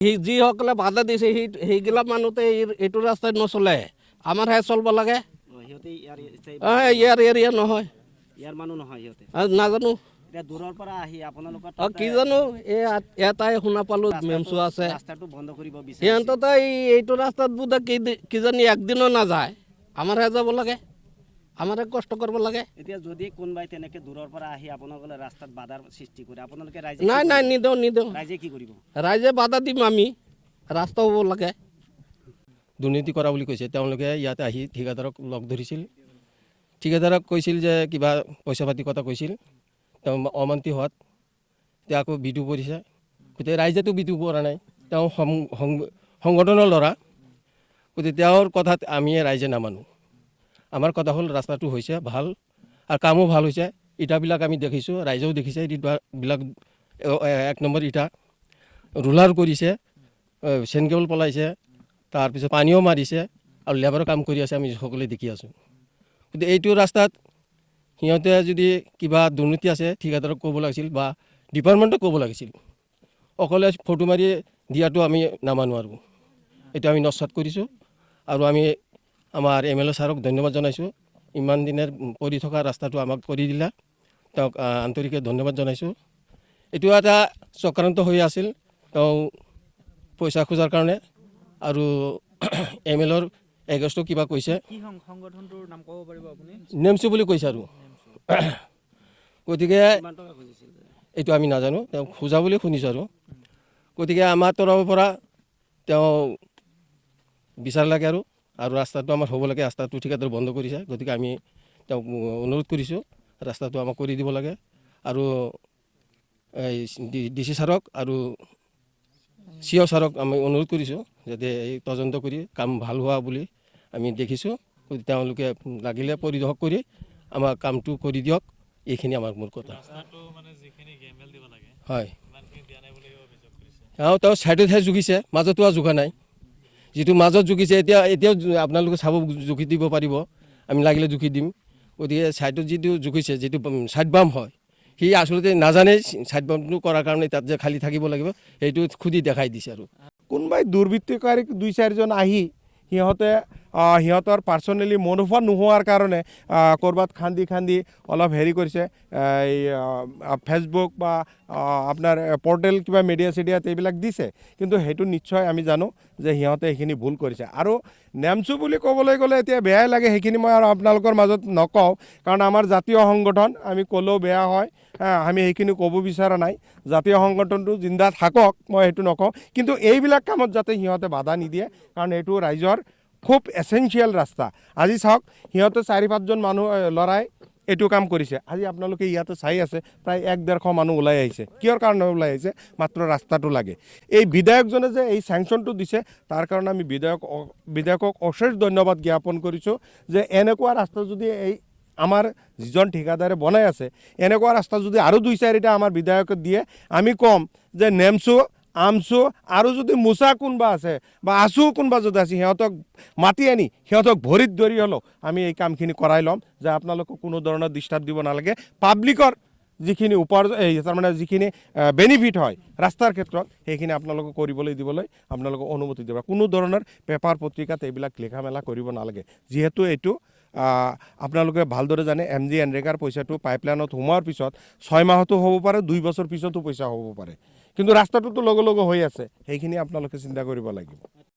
যিসকলে বাধা দিছে সেইগিলা মানুহতে এইটো ৰাস্তাত নচলে, আমাৰহে চলিব লাগে। ইয়াৰ এৰিয়া নহয়, ইয়াৰ মানুহ নহয় সিহঁতে। নাজানো দূৰৰ পৰা আহি আপোনালোকৰ কি জানো, এটাই শুনা পালো মেমচু আছে। ৰাস্তাটো বন্ধ কৰিব বিচাৰিছে। সিহঁততো এইটো ৰাস্তাত বোধ কিজানি একদিনো নাযায়, আমাৰহে যাব লাগে, আমাৰহে কষ্ট কৰিব লাগে। এতিয়া যদি কোনোবাই তেনেকে দূৰৰ পৰা আহি আপোনালোকে ৰাস্তাত বাধাৰ সৃষ্টি কৰে, আপোনালোকে ৰাইজে নাই নিদিওঁ। ৰাইজে কি কৰিব? ৰাইজে বাধা দিম, আমি ৰাস্তা হ'ব লাগে। দুৰ্নীতি কৰা বুলি কৈছে, তেওঁলোকে ইয়াতে আহি ঠিকাদাৰক লগ ধৰিছিল, ঠিকাদাৰক কৈছিল যে কিবা পইচা পাতি কথা কৈছিল, তেওঁ অমান্তি হোৱাত এতিয়া আকৌ বিদ্ৰোহ কৰিছে। গতিকে ৰাইজেতো বিদ্ৰোহ কৰা নাই, তেওঁ সংগঠনৰ ল'ৰা, গতিকে তেওঁৰ কথাত আমি ৰাইজে নামানো। আমাৰ কথা হ'ল ৰাস্তাটো হৈছে ভাল আৰু কামো ভাল হৈছে, ইটাবিলাক আমি দেখিছোঁ, ৰাইজেও দেখিছে, ইটাবিলাক 1 নম্বৰ ইটা ৰোলাৰ কৰিছে, চেনকেবল পলাইছে, তাৰপিছত পানীও মাৰিছে আৰু লেবাৰৰ কাম কৰি আছে, আমি সকলোৱে দেখি আছোঁ। গতিকে এইটো ৰাস্তাত সিহঁতে যদি কিবা দুৰ্নীতি আছে ঠিকাদাৰক ক'ব লাগিছিল বা ডিপাৰ্টমেণ্টক ক'ব লাগিছিল, অকলে ফটো মাৰি দিয়াটো আমি নামানো। আৰু এইটো আমি নস্বাত কৰিছোঁ আৰু আমি আমাৰ MLA ছাৰক ধন্যবাদ জনাইছোঁ, ইমান দিনে পৰি থকা ৰাস্তাটো আমাক কৰি দিলা, তেওঁক আন্তৰিকে ধন্যবাদ জনাইছোঁ। এইটো এটা চক্ৰান্ত হৈ আছিল, তেওঁ পইচা খোজাৰ কাৰণে আৰু MLAৰ এগেইনষ্টত কিবা কৈছে, সংগঠনটোৰ নাম ক'ব পাৰিব আপুনি? নেমচু বুলি কৈছে। আৰু গতিকে এইটো আমি নাজানো, তেওঁ খোজা বুলি শুনিছোঁ। আৰু গতিকে আমাৰ তৰফৰ পৰা তেওঁ বিচাৰ লাগে আৰু ৰাস্তাটো আমাৰ হ'ব লাগে, ৰাস্তাটো ঠিকাদাৰ বন্ধ কৰিছে। গতিকে আমি তেওঁক অনুৰোধ কৰিছোঁ ৰাস্তাটো আমাক কৰি দিব লাগে। আৰু এই DC ছাৰক আৰু CO ছাৰক আমি অনুৰোধ কৰিছোঁ যাতে এই তদন্ত কৰি কাম ভাল হোৱা বুলি আমি দেখিছোঁ, তেওঁলোকে লাগিলে পৰিদৰ্শক কৰি আমাৰ কামটো কৰি দিয়ক, এইখিনি আমাৰ মূল কথা। হয়, তেওঁ ছাইডতহে জুখিছে, মাজতো আৰু জোখা নাই। যিটো মাজত জুখিছে, এতিয়াও আপোনালোকে চাব, জুখি দিব পাৰিব, আমি লাগিলে জুখি দিম। গতিকে ছাইডত যিটো জুখিছে, যিটো ছাইড বাম হয়, সি আচলতে নাজানেই ছাইড বামটো কৰাৰ কাৰণে তাত যে খালী থাকিব লাগিব, সেইটো খুদি দেখাই দিছে। আৰু কোনোবাই দুৰ্বৃত্তকাৰী 2-4জন আহি সিহঁতৰ পাৰ্চনেলি মনোভাৱ নোহোৱাৰ কাৰণে ক'ৰবাত খান্দি অলপ হেৰি কৰিছে, এই ফেচবুক বা আপোনাৰ পৰ্টেল কিবা মিডিয়াত এইবিলাক দিছে, কিন্তু সেইটো নিশ্চয় আমি জানো যে সিহঁতে সেইখিনি ভুল কৰিছে। আৰু নেমচু বুলি ক'বলৈ গ'লে এতিয়া বেয়াই লাগে, সেইখিনি মই আৰু আপোনালোকৰ মাজত নকওঁ, কাৰণ আমাৰ জাতীয় সংগঠন, আমি ক'লেও বেয়া হয়, আমি সেইখিনি ক'ব বিচৰা নাই। জাতীয় সংগঠনটো জিন্দা থাকক, মই সেইটো নকওঁ, কিন্তু এইবিলাক কামত যাতে সিহঁতে বাধা নিদিয়ে, কাৰণ এইটো ৰাইজৰ খুব এচেঞ্চিয়েল ৰাস্তা। আজি চাওক, সিহঁতে 4-5জন মানুহ ল'ৰাই এইটো কাম কৰিছে। আজি আপোনালোকে ইয়াতে চাই আছে, প্ৰায় 100-150 মানুহ ওলাই আহিছে। কিহৰ কাৰণে ওলাই আহিছে? মাত্ৰ ৰাস্তাটো লাগে। এই বিধায়কজনে যে এই চেংচনটো দিছে, তাৰ কাৰণে আমি বিধায়কক অশেষ ধন্যবাদ জ্ঞাপন কৰিছোঁ, যে এনেকুৱা ৰাস্তা যদি এই আমাৰ যিজন ঠিকাদাৰে বনাই আছে, এনেকুৱা ৰাস্তা যদি আৰু 2-4টা আমাৰ বিধায়কে দিয়ে, আমি ক'ম যে নেমচু, আমচু আৰু যদি মোচা কোনোবা আছে বা আচু কোনোবা যদি আছে, সিহঁতক মাতি আনি সিহঁতক ভৰিত ধৰি হ'লেও আমি এই কামখিনি কৰাই ল'ম, যে আপোনালোকক কোনো ধৰণৰ ডিষ্টাৰ্ব দিব নালাগে। পাব্লিকৰ যিখিনি তাৰমানে যিখিনি বেনিফিট হয় ৰাস্তাৰ ক্ষেত্ৰত, সেইখিনি আপোনালোকক কৰিবলৈ দিবলৈ আপোনালোকক অনুমতি দিব। কোনো ধৰণৰ পেপাৰ পত্ৰিকাত এইবিলাক লিখা মেলা কৰিব নালাগে, যিহেতু এইটো আপোনালোকে ভালদৰে জানে, MG এনৰেগাৰ পইচাটো পাইপলাইনত সোমোৱাৰ পিছত 6 মাহতো হ'ব পাৰে, 2 বছৰ পিছতো পইচা হ'ব পাৰে, কিন্তু ৰাস্তাটোতো লগে হৈ আছে, সেইখিনি আপোনালোকে চিন্তা কৰিব লাগিব।